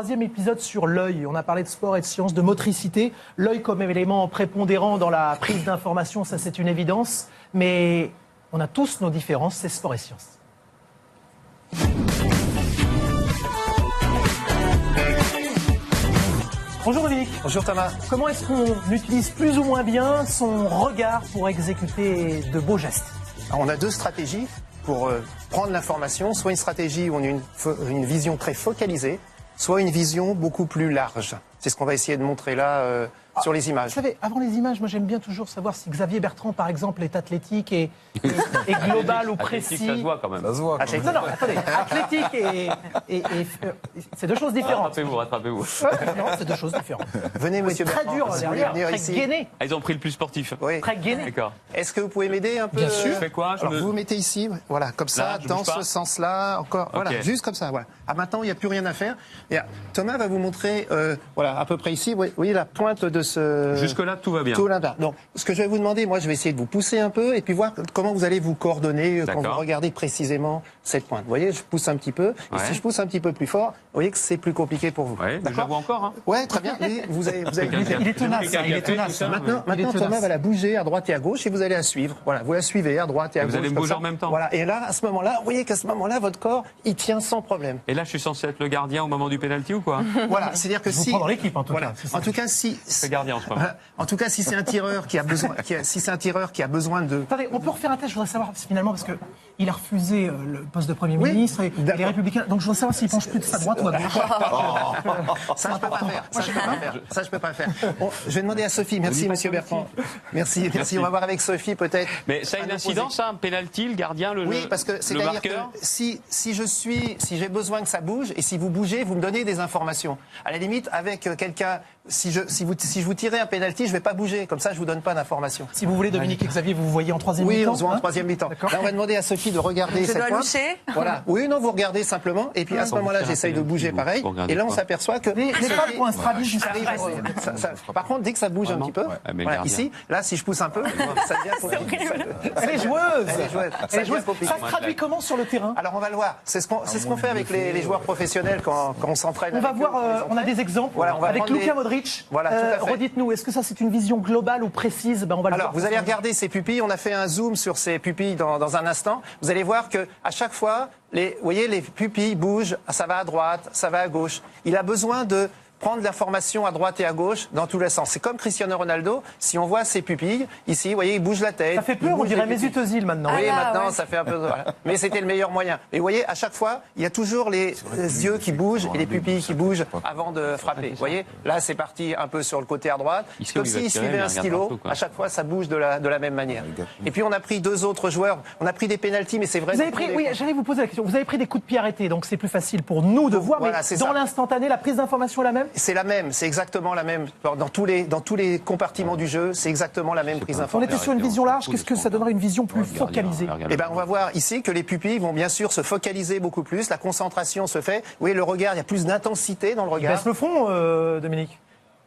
troisième épisode sur l'œil. On a parlé de sport et de sciences, de motricité. L'œil comme élément prépondérant dans la prise d'information, ça c'est une évidence. Mais on a tous nos différences, c'est sport et sciences. Bonjour Dominique. Bonjour Thomas. Comment est-ce qu'on utilise plus ou moins bien son regard pour exécuter de beaux gestes? Alors, on a deux stratégies pour prendre l'information, soit une stratégie où on a une vision très focalisée, soit une vision beaucoup plus large. C'est ce qu'on va essayer de montrer là sur les images. Vous savez, avant les images, moi j'aime bien toujours savoir si Xavier Bertrand, par exemple, est athlétique et global ou précis. Athlétique, ça se voit quand même. Ça se voit. Non, non, attendez. Athlétique et c'est deux choses différentes. Rattrapez-vous. Non, c'est deux choses différentes. Venez, monsieur Très Bertrand, dur si vous voulez derrière, venir très ici. gainé. Ah, ils ont pris le plus sportif. Oui. Très gainé. D'accord. Est-ce que vous pouvez m'aider un peu Bien sûr. Je fais quoi? Alors, vous vous mettez ici, voilà, comme ça, Là, je dans bouge pas ce sens-là, encore, voilà, juste comme ça, voilà. Ah, maintenant, il n'y a plus rien à faire. Et, Thomas va vous montrer, voilà, à peu près ici, vous voyez la pointe de ce... Jusque-là, tout va bien. Tout là-bas. Donc, ce que je vais vous demander, moi, je vais essayer de vous pousser un peu et puis voir comment vous allez vous coordonner quand vous regardez précisément cette pointe. Vous voyez, je pousse un petit peu. Et si je pousse un petit peu plus fort, vous voyez que c'est plus compliqué pour vous. Ouais, je la vois encore. Hein. Ouais, très bien. Et vous avez Il est tenace, il est tenace. Maintenant, Thomas va la bouger à droite et à gauche et vous allez la suivre. Voilà, vous la suivez à droite et à gauche. Vous allez comme bouger ça. en même temps. Voilà. Et là, à ce moment-là, vous voyez qu'à ce moment-là, votre corps, il tient sans problème. Et là, je suis censé être le gardien au moment du pénalty ou quoi? Voilà, c'est-à-dire que Je vous si... prends dans l'équipe, en tout Voilà. cas. c'est ça. En tout cas, si... Le gardien en ce moment. En tout cas, si c'est un tireur qui a besoin, si c'est un tireur qui a besoin de... Attendez, on peut refaire un test, je voudrais savoir finalement, parce qu'il a refusé le poste de Premier Oui, ministre et d'accord. les Républicains. Donc je voudrais savoir s'il penche plus de sa droite ou à gauche. Ça, je peux pas faire. Ça, je peux pas faire. Bon, je vais demander à Sophie. Merci, monsieur Bertrand. Merci. On va voir avec Sophie, peut-être. Mais ça a une incidence, ça, un pénalty, le gardien, le Oui, parce que le c'est-à-dire que marqueur. si j'ai besoin que ça bouge et si vous bougez, vous me donnez des informations. À la limite, avec quelqu'un, si je vous tirez un pénalty, je vais pas bouger. Comme ça, je vous donne pas d'informations. Si vous voulez, Dominique et Xavier, vous vous voyez en troisième Oui, mi-temps. on se voit en hein troisième mi-temps. D'accord. Là, on va demander à Sophie de regarder cette dois pointe. loucher Voilà. Oui, non, vous regardez simplement. Et puis à ce moment-là, j'essaye de bouger pareil. regardez Et là, on pas. s'aperçoit que... Les femmes ont un strabisme juste arrive, après. par contre, dès que ça bouge un Vraiment petit peu, Ouais, mais le voilà, gardien. ici, là, si je pousse un peu, ça devient compliqué. Elle est joueuse. Elle est joueuse. Elle est joueuse. compliqué. Ça se traduit comment sur le terrain? Alors, on va le voir. C'est ce qu'on fait avec les joueurs professionnels quand on s'entraîne. On va avec voir, eux, on a des exemples Voilà, on va avec prendre Luka Modric. Voilà, tout à fait. Redites-nous, est-ce que ça c'est une vision globale ou précise? On va le Alors, voir. vous allez regarder ses pupilles. On a fait un zoom sur ses pupilles dans un instant. Vous allez voir que à chaque fois, vous voyez, les pupilles bougent. Ça va à droite, ça va à gauche. Il a besoin de prendre l'information à droite et à gauche dans tous les sens. C'est comme Cristiano Ronaldo. Si on voit ses pupilles, ici, vous voyez, il bouge la tête. Ça fait il peur, on bouge dirait les pupilles. Mesut Özil maintenant. Oui, Ah, maintenant, ouais. ça fait un peu... Voilà. Mais c'était le meilleur moyen. Et vous voyez, à chaque fois, il y a toujours les yeux qui bougent et les pupilles qui bougent avant de frapper. Vous voyez, là, c'est parti un peu sur le côté à droite. Ici, Comme on lui va s'il tirer, suivait mais un il regarde stylo. partout, quoi. À chaque fois, ça bouge de la même manière. Et puis, on a pris deux autres joueurs. On a pris des pénaltys, mais c'est vrai... Vous avez pris, oui, j'allais vous poser la question. Vous avez pris des coups de pied arrêtés, donc c'est plus facile pour nous de voir. Voilà, mais c'est dans ça. l'instantané, la prise d'information est la même. C'est la même, c'est exactement la même. Dans tous les compartiments du jeu, c'est exactement la même prise On d'information. était sur une vision large. Qu'est-ce que ça donnerait une vision plus focalisée? Eh ben, on va voir ici que les pupilles vont bien sûr se focaliser beaucoup plus. La concentration se fait. Oui, le regard, il y a plus d'intensité dans le Il regard. baisse le front, Dominique.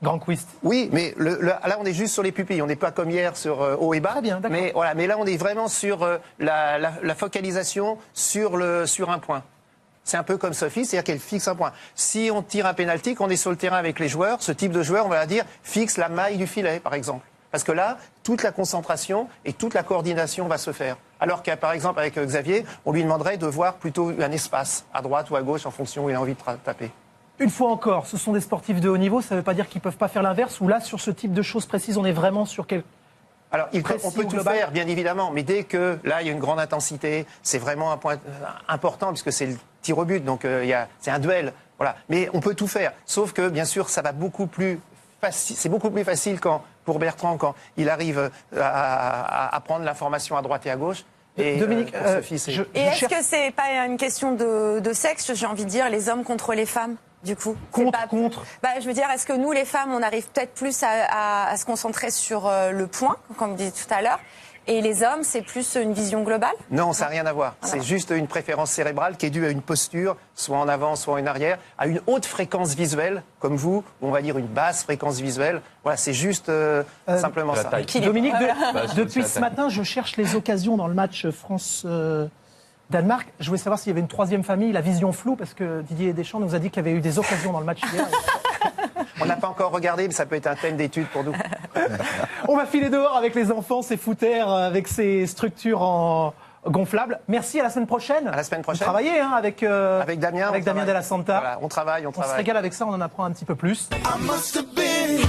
Grand Quist. Oui, mais là, on est juste sur les pupilles. On n'est pas comme hier sur haut et bas. Très bien, d'accord. Mais voilà, mais là, on est vraiment sur la focalisation sur un point. C'est un peu comme Sophie, c'est-à-dire qu'elle fixe un point. Si on tire un pénalty, qu'on est sur le terrain avec les joueurs, ce type de joueur, on va dire, fixe la maille du filet, par exemple. Parce que là, toute la concentration et toute la coordination va se faire. Alors qu'à, par exemple, avec Xavier, on lui demanderait de voir plutôt un espace, à droite ou à gauche, en fonction où il a envie de taper. Une fois encore, ce sont des sportifs de haut niveau. Ça ne veut pas dire qu'ils ne peuvent pas faire l'inverse. Ou là, sur ce type de choses précises, on est vraiment sur quel... Alors, Précis on peut ou tout global faire, bien évidemment, mais dès que là, il y a une grande intensité, c'est vraiment un point important, puisque c'est le tir au but, donc c'est un duel. Voilà. Mais on peut tout faire, sauf que, bien sûr, ça va beaucoup plus facile. C'est beaucoup plus facile pour Bertrand quand il arrive à prendre l'information à droite et à gauche. Et Dominique, pour Sophie, c'est... Et est-ce que c'est pas une question de sexe, j'ai envie de dire, les hommes contre les femmes, du coup? Contre. Je veux dire, est-ce que nous, les femmes, on arrive peut-être plus à se concentrer sur le point, comme vous disiez tout à l'heure, et les hommes, c'est plus une vision globale? Non, ça n'a rien à voir. Voilà. C'est juste une préférence cérébrale qui est due à une posture, soit en avant, soit en arrière, à une haute fréquence visuelle, comme vous, ou on va dire une basse fréquence visuelle. Voilà, c'est juste simplement ça. Dominique, Bah, depuis c'est ce matin, je cherche les occasions dans le match France... Danemark, je voulais savoir s'il y avait une troisième famille, la vision floue, parce que Didier Deschamps nous a dit qu'il y avait eu des occasions dans le match hier. On n'a pas encore regardé, mais ça peut être un thème d'étude pour nous. On va filer dehors avec les enfants, ces footers, avec ces structures en gonflables. Merci, à la semaine prochaine. À la semaine prochaine. Vous travaillez avec Damien. Avec Damien Della Santa. Voilà, on travaille. On se régale avec ça, on en apprend un petit peu plus. I must have been